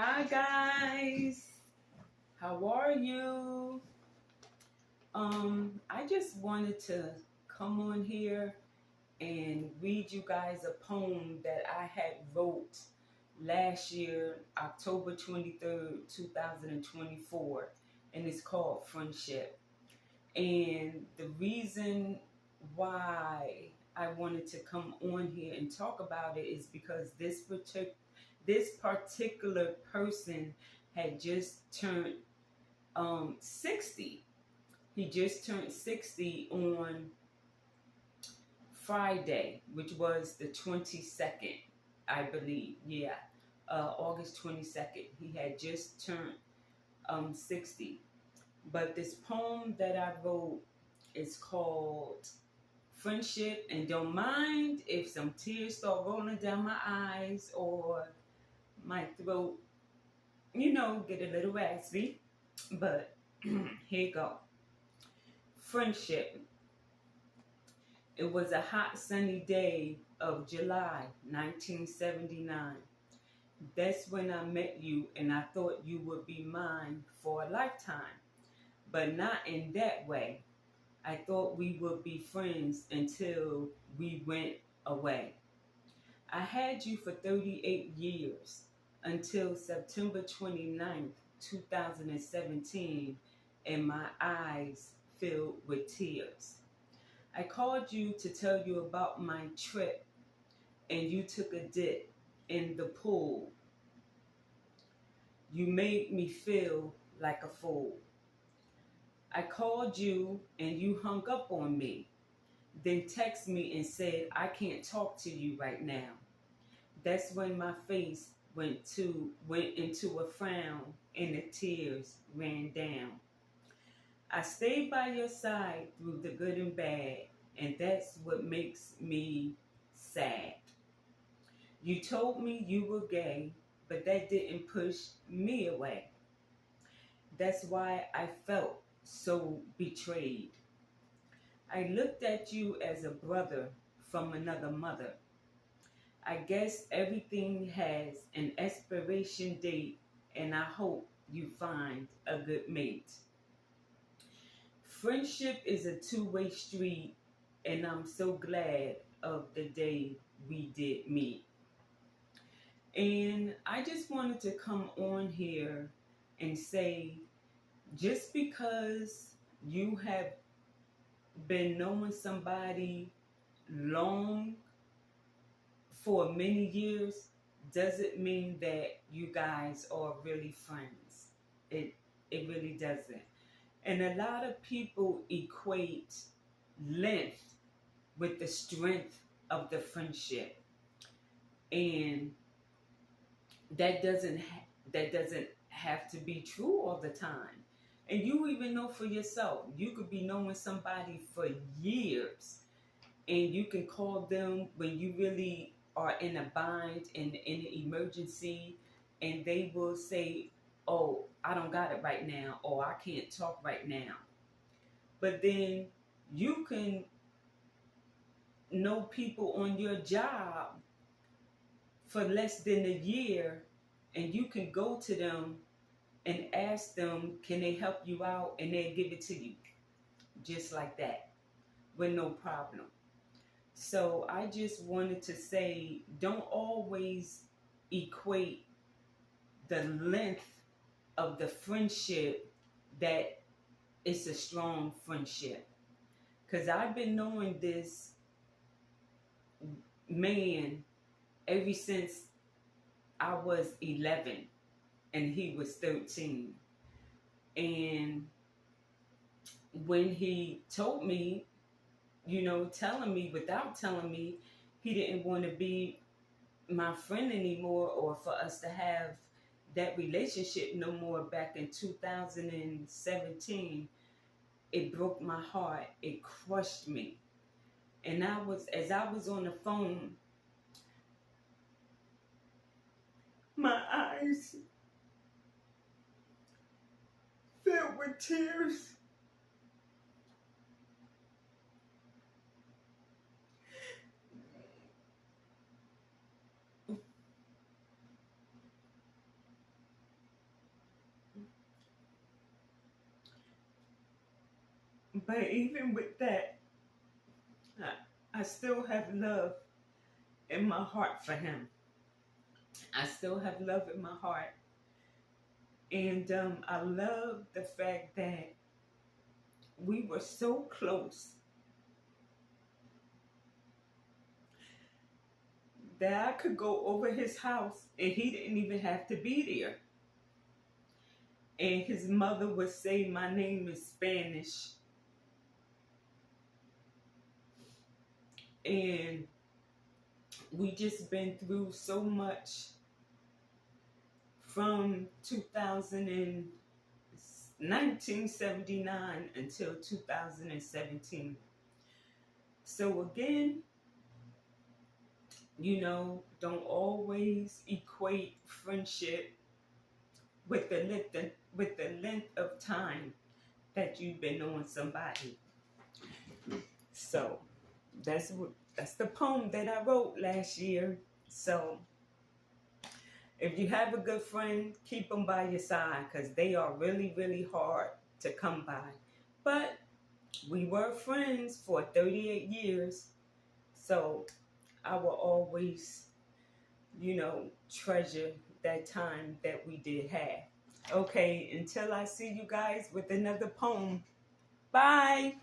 Hi guys, how are you? I just wanted to come on here and read you guys a poem that I had wrote last year, October 23rd, 2024, and it's called Friendship. And the reason why I wanted to come on here and talk about it is because this particular person had just turned 60. He just turned 60 on Friday, which was the 22nd, I believe. Yeah, August 22nd. He had just turned 60. But this poem that I wrote is called Friendship, and don't mind if some tears start rolling down my eyes or my throat, get a little raspy. But here you go. Friendship. It was a hot sunny day of July 1979. That's when I met you and I thought you would be mine for a lifetime. But not in that way. I thought we would be friends until we went away. I had you for 38 years until September 29th, 2017, and my eyes filled with tears. I called you to tell you about my trip, and you took a dip in the pool. You made me feel like a fool. I called you, and you hung up on me, then texted me and said, I can't talk to you right now. That's when my face went into a frown and the tears ran down. I stayed by your side through the good and bad, and that's what makes me sad. You told me you were gay, but that didn't push me away. That's why I felt so betrayed. I looked at you as a brother from another mother. I guess everything has an expiration date, and I hope you find a good mate. Friendship is a two-way street, and I'm so glad of the day we did meet. And I just wanted to come on here and say, just because you have been knowing somebody long for many years doesn't mean that you guys are really friends. It really doesn't. And a lot of people equate length with the strength of the friendship, and that doesn't have to be true all the time. And you even know for yourself, you could be knowing somebody for years, and you can call them when you really are in a bind, in an emergency, and they will say, oh, I don't got it right now, or I can't talk right now. But then you can know people on your job for less than a year, and you can go to them and ask them, can they help you out? And they'll give it to you just like that with no problem. So I just wanted to say, don't always equate the length of the friendship that it's a strong friendship. Because I've been knowing this man ever since I was 11 and he was 13. And when he told me, telling me without telling me, he didn't want to be my friend anymore, or for us to have that relationship no more back in 2017, it broke my heart. It crushed me. And as I was on the phone, my eyes filled with tears. But even with that, I still have love in my heart for him. I still have love in my heart. And I love the fact that we were so close that I could go over his house and he didn't even have to be there. And his mother would say my name in Spanish. And we just been through so much from 1979 until 2017. So again, don't always equate friendship with the length of time that you've been on somebody. So that's the poem that I wrote last year. So if you have a good friend, keep them by your side, because they are really, really hard to come by. But we were friends for 38 years, so I will always, treasure that time that we did have. Okay, until I see you guys with another poem. Bye.